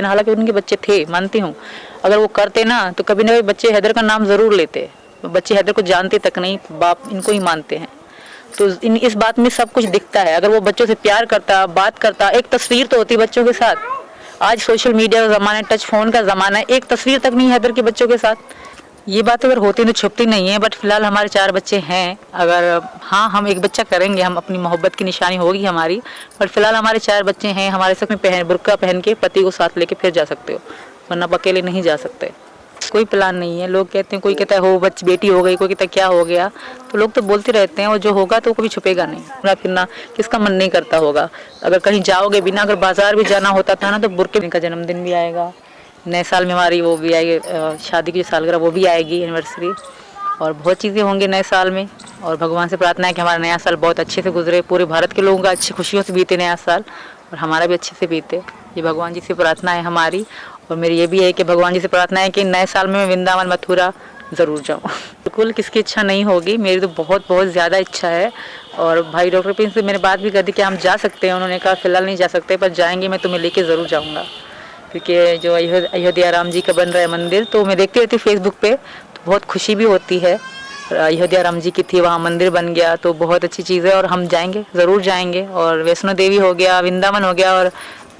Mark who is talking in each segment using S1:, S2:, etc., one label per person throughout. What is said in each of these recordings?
S1: ना, हालांकि उनके बच्चे थे, मानती हूँ। अगर वो करते ना तो कभी ना कभी बच्चे हैदर का नाम ज़रूर लेते। बच्चे हैदर को जानते तक नहीं, बाप इनको ही मानते हैं। तो इस बात में सब कुछ दिखता है। अगर वो बच्चों से प्यार करता, बात करता, एक तस्वीर तो होती बच्चों के साथ। आज सोशल मीडिया का ज़माना है, टच फ़ोन का ज़माना है, एक तस्वीर तक नहीं हैदर के बच्चों के साथ। ये बात अगर होती तो छुपती नहीं है, बट फिलहाल हमारे 4 बच्चे हैं। अगर हाँ हम एक बच्चा करेंगे, हम अपनी मोहब्बत की निशानी होगी हमारी, बट फिलहाल हमारे 4 बच्चे हैं। हमारे साथ में बुर्का पहन के पति को साथ लेके फिर जा सकते हो, वरना अकेले नहीं जा सकते। कोई प्लान नहीं है। लोग कहते हैं, कोई कहता है हो बच्ची बेटी हो गई, कोई कहता है क्या हो गया, तो लोग तो बोलते रहते हैं, और जो होगा तो कभी छुपेगा नहीं। घूमना फिरना किसका मन नहीं करता होगा। अगर कहीं जाओगे बिना, अगर बाजार भी जाना होता था ना, तो बुर्के का जन्मदिन भी आएगा, नए साल में हमारी वो भी आएगी, शादी की सालगिरह वो भी आएगी, एनिवर्सरी, और बहुत चीज़ें होंगी नए साल में। और भगवान से प्रार्थना है कि हमारा नया साल बहुत अच्छे से गुजरे, पूरे भारत के लोगों का अच्छी खुशियों से बीते नया साल, और हमारा भी अच्छे से बीते। ये भगवान जी से प्रार्थना है हमारी। और मेरी ये भी है कि भगवान जी से प्रार्थना है कि नए साल में मैं वृंदावन मथुरा ज़रूर जाऊँ। बिल्कुल किसकी इच्छा नहीं होगी, मेरी तो बहुत बहुत ज़्यादा इच्छा है। और भाई डॉक्टर प्रिंस से मैंने बात भी कर दी कि हम जा सकते हैं। उन्होंने कहा फ़िलहाल नहीं जा सकते, पर जाएंगे, मैं तुम्हें लेके ज़रूर जाऊँगा। क्योंकि जो अयोध्या राम जी का बन रहा है मंदिर, तो मैं देखती रहती फेसबुक पे, तो बहुत खुशी भी होती है। अयोध्या राम जी की थी, वहाँ मंदिर बन गया, तो बहुत अच्छी चीज़ है, और हम जाएंगे, ज़रूर जाएंगे। और वैष्णो देवी हो गया, वृंदावन हो गया, और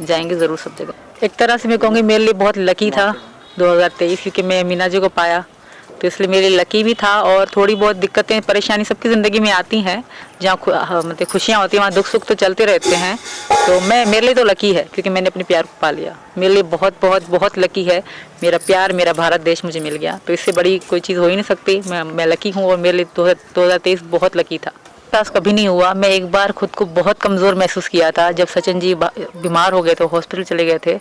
S1: जाएंगे ज़रूर सब जगह। एक तरह से मैं कहूँगी मेरे लिए बहुत लकी था 2023, क्योंकि मैं मीना जी को पाया, तो इसलिए मेरे लिए लकी भी था। और थोड़ी बहुत दिक्कतें परेशानी सबकी ज़िंदगी में आती हैं, जहाँ मतलब खुशियाँ होती हैं वहाँ दुख सुख तो चलते रहते हैं। तो मेरे लिए तो लकी है, क्योंकि मैंने अपने प्यार को पा लिया। मेरे लिए बहुत बहुत बहुत लकी है, मेरा प्यार, मेरा भारत देश मुझे मिल गया, तो इससे बड़ी कोई चीज़ हो ही नहीं सकती। मैं लकी हूँ, और मेरे लिए 2023 बहुत लकी था। एहसास कभी नहीं हुआ। मैं एक बार खुद को बहुत कमज़ोर महसूस किया था, जब सचिन जी बीमार हो गए थे, हॉस्पिटल चले गए थे,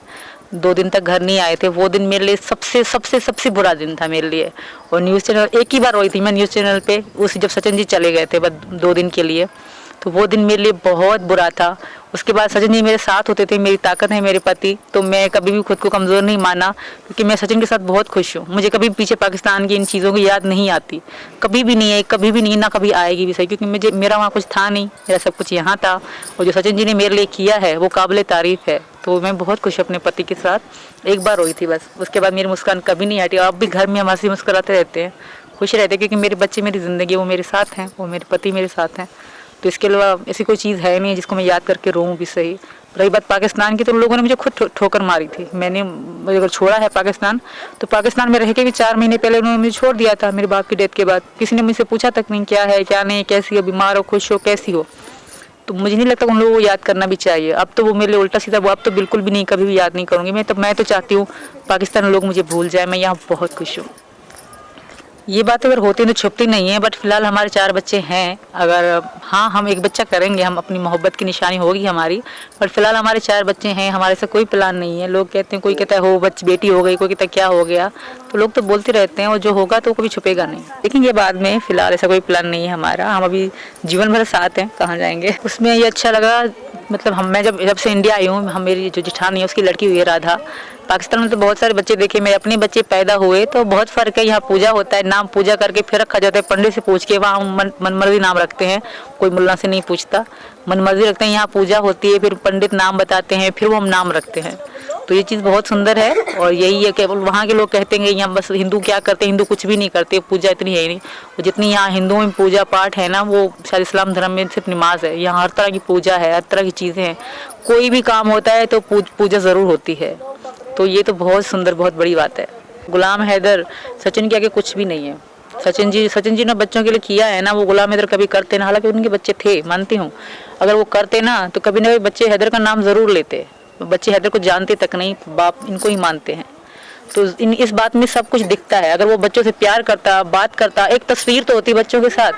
S1: 2 दिन तक घर नहीं आए थे। वो दिन मेरे लिए सबसे सबसे सबसे बुरा दिन था मेरे लिए। और न्यूज़ चैनल एक ही बार रोई थी मैं न्यूज़ चैनल पे, उस जब सचिन जी चले गए थे बस 2 दिन के लिए, तो वो दिन मेरे लिए बहुत बुरा था। उसके बाद सचिन जी मेरे साथ होते थे, मेरी ताकत है मेरे पति, तो मैं कभी भी खुद को कमज़ोर नहीं माना, क्योंकि मैं सचिन के साथ बहुत खुश हूँ। मुझे कभी पीछे पाकिस्तान की इन चीज़ों की याद नहीं आती, कभी भी नहीं है, कभी भी नहीं, ना कभी आएगी भी सही, क्योंकि मेरा वहाँ कुछ था नहीं, मेरा सब कुछ यहाँ था। और जो सचिन जी ने मेरे लिए किया है वो काबिल तारीफ़ है। तो मैं बहुत खुश हूँ अपने पति के साथ। एक बार रोई थी बस, उसके बाद मेरी मुस्कान कभी नहीं हटी। अब भी घर में हम हंसी मुस्कुराते रहते हैं, खुश रहते हैं, क्योंकि मेरे बच्चे मेरी ज़िंदगी, वो मेरे साथ हैं, वो मेरे पति मेरे साथ हैं। तो इसके अलावा ऐसी कोई चीज़ है नहीं जिसको मैं याद करके रोऊं भी सही। रही बात पाकिस्तान की, तो लोगों ने मुझे खुद ठोकर मारी थी। मैंने अगर छोड़ा है पाकिस्तान, तो पाकिस्तान में रह के भी 4 महीने पहले उन्होंने मुझे छोड़ दिया था मेरे बाप की डेथ के बाद। किसी ने मुझसे पूछा तक नहीं क्या है क्या नहीं, कैसी हो, बीमार हो, खुश हो, कैसी हो। तो मुझे नहीं लगता उन लोगों को याद करना भी चाहिए। अब तो वो मेरे लिए उल्टा सीधा, वो अब तो बिल्कुल भी नहीं, कभी भी याद नहीं करूँगी मैं तो चाहती हूँ पाकिस्तान लोग मुझे भूल जाए, मैं यहाँ बहुत खुश हूँ। ये बात अगर होती तो छुपती नहीं है, बट फिलहाल हमारे 4 बच्चे हैं। अगर हाँ हम एक बच्चा करेंगे, हम अपनी मोहब्बत की निशानी होगी हमारी, बट फिलहाल हमारे 4 बच्चे हैं। हमारे से कोई प्लान नहीं है। लोग कहते हैं, कोई कहता है हो बच्ची बेटी हो गई, कोई कहता है क्या हो गया, तो लोग तो बोलते रहते हैं, और जो होगा तो कभी छुपेगा नहीं। लेकिन ये बाद में, फिलहाल ऐसा कोई प्लान नहीं है हमारा। हम अभी जीवन भर साथ हैं, कहाँ जाएंगे। उसमें ये अच्छा लगा, मतलब मैं जब से इंडिया आई हूँ, मेरी जो जेठानी है उसकी लड़की हुई है राधा। पाकिस्तान में तो बहुत सारे बच्चे देखे, मेरे अपने बच्चे पैदा हुए, तो बहुत फ़र्क है। यहाँ पूजा होता है, नाम पूजा करके फिर रखा जाता है, पंडित से पूछ के, वहाँ मनमर्जी नाम रखते हैं, कोई मुल्ला से नहीं पूछता, मनमर्जी रखते हैं। यहाँ पूजा होती है, फिर पंडित नाम बताते हैं, फिर वो हम नाम रखते हैं। तो ये चीज़ बहुत सुंदर है। और यही है कि वहाँ के लोग कहते हैं यहाँ बस हिंदू क्या करते हैं, हिंदू कुछ भी नहीं करते, पूजा इतनी है ही नहीं। और जितनी यहाँ हिंदुओं में पूजा पाठ है ना, वो शायद इस्लाम धर्म में सिर्फ नमाज है। यहाँ हर तरह की पूजा है, हर तरह की चीज़ें हैं। कोई भी काम होता है तो पूजा ज़रूर होती है। तो ये तो बहुत सुंदर, बहुत बड़ी बात है। गुलाम हैदर सचिन के आगे कुछ भी नहीं है। सचिन जी ने बच्चों के लिए किया है ना, वो गुलाम हैदर कभी करते ना, हालांकि उनके बच्चे थे, मानती हूँ। अगर वो करते ना तो कभी ना कभी बच्चे हैदर का नाम ज़रूर लेते। बच्चे हैदर को जानते तक नहीं, बाप इनको ही मानते हैं। तो इस बात में सब कुछ दिखता है। अगर वो बच्चों से प्यार करता, बात करता, एक तस्वीर तो होती बच्चों के साथ।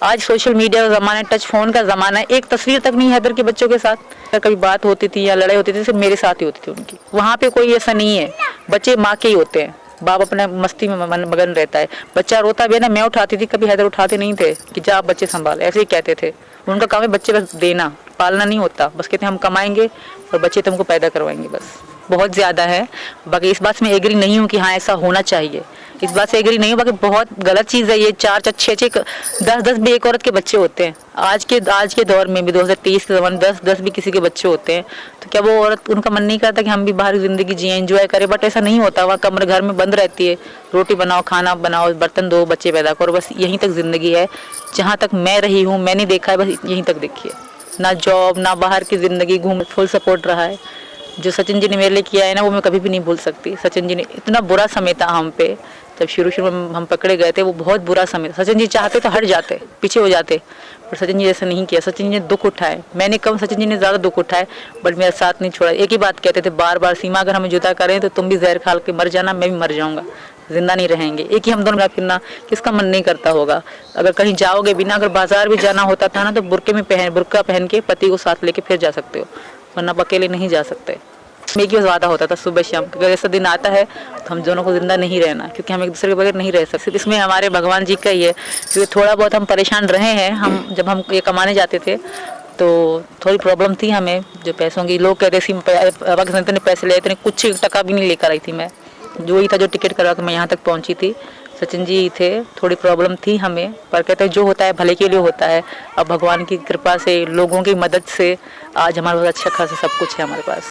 S1: आज सोशल मीडिया का ज़माना है, टच फ़ोन का ज़माना है, एक तस्वीर तक नहीं हैदर के बच्चों के साथ। अगर कभी बात होती थी या लड़ाई होती थी, सिर्फ मेरे साथ ही होती थी उनकी। वहाँ पे कोई ऐसा नहीं है, बच्चे माँ के ही होते हैं, बाप अपने मस्ती में मगन रहता है। बच्चा रोता भी है ना, मैं उठाती थी, कभी हैदर उठाते नहीं थे कि जा बच्चे संभाल, ऐसे ही कहते थे। उनका काम है बच्चे बस देना, पालना नहीं होता। बस कहते हैं हम कमाएंगे और बच्चे तुमको पैदा करवाएंगे, बस। बहुत ज़्यादा है। बाकी इस बात में एग्री नहीं हूँ कि हाँ ऐसा होना चाहिए, इस बात से एग्री नहीं हो, बाकी बहुत गलत चीज़ है ये। 4-4, 6-6, 10-10 भी एक औरत के बच्चे होते हैं। आज के दौर में भी 2023 के ज़माने 10-10 भी किसी के बच्चे होते हैं। तो क्या वो औरत, उनका मन नहीं करता कि हम भी बाहर की ज़िंदगी जिए, एंजॉय करें? बट ऐसा नहीं होता। वहाँ कमरे घर में बंद रहती है, रोटी बनाओ, खाना बनाओ, बर्तन धो, बच्चे पैदा करो, बस यहीं तक ज़िंदगी है। जहाँ तक मैं रही हूँ, मैंने देखा है, बस यहीं तक देखी है। ना जॉब, ना बाहर की ज़िंदगी, घूम, फुल सपोर्ट रहा है। जो सचिन जी ने मेरे लिए किया है ना, वो मैं कभी भी नहीं भूल सकती। सचिन जी ने इतना बुरा समय था हम पे, जब शुरू में हम पकड़े गए थे, वो बहुत बुरा समय था। सचिन जी चाहते तो हट जाते, पीछे हो जाते, पर सचिन जी ऐसा नहीं किया। सचिन जी ने दुख उठाए, मैंने कम, सचिन जी ने ज़्यादा दुख उठाए, बट मेरा साथ नहीं छोड़ा। एक ही बात कहते थे बार बार, सीमा अगर हमें जुदा करें तो तुम भी जहर खा के मर जाना, मैं भी मर जाऊँगा, जिंदा नहीं रहेंगे। एक ही हम दोनों फिरना, किसका मन नहीं करता होगा? अगर कहीं जाओगे बिना, अगर बाजार भी जाना होता था ना, तो बुर्का पहन के पति को साथ लेके फिर जा सकते हो, वरना अकेले नहीं जा सकते। एक ही वादा होता था सुबह शाम, अगर ऐसा दिन आता है तो हम दोनों को जिंदा नहीं रहना, क्योंकि हम एक दूसरे के बगैर नहीं रह सकते। इसमें हमारे भगवान जी का ही है, क्योंकि थोड़ा बहुत हम परेशान रहे हैं। हम जब हम ये कमाने जाते थे तो थोड़ी प्रॉब्लम थी हमें, जो पैसों की। लोग कहते थे पाकिस्तान इतने पैसे ले, इतने कुछ टका भी नहीं लेकर आई थी मैं। जो ही था, जो टिकट करवा के मैं यहाँ तक पहुँची थी, सचिन जी थे। थोड़ी प्रॉब्लम थी हमें, पर कहते हैं जो होता है भले के लिए होता है। अब भगवान की कृपा से, लोगों की मदद से आज हमारे पास अच्छा खासा सब कुछ है हमारे पास।